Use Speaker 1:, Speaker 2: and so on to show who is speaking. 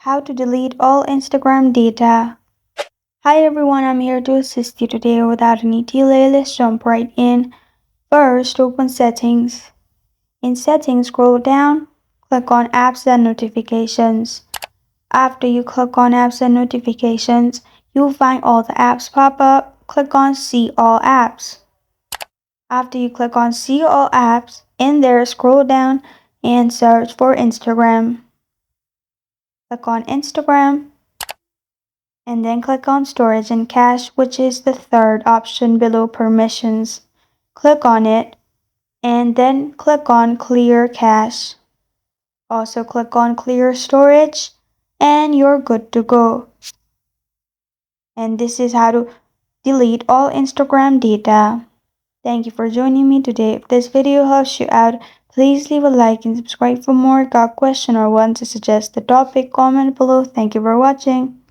Speaker 1: How to delete all Instagram data. Hi everyone, I'm here to assist you today. Without any delay, let's jump right in. First, open Settings. In Settings, scroll down, click on Apps and Notifications. After you click on Apps and Notifications, you'll find all the apps pop up. Click on See All Apps. After you click on See All Apps, in there scroll down and search for Instagram. Click on Instagram and then click on Storage and Cache, which is the third option below Permissions. Click on it and then click on Clear Cache. Also click on Clear Storage and you're good to go. And this is how to delete all Instagram data. Thank you for joining me today. If this video helps you out, please leave a like and subscribe for more. Got a question or want to suggest the topic? Comment below. Thank you for watching.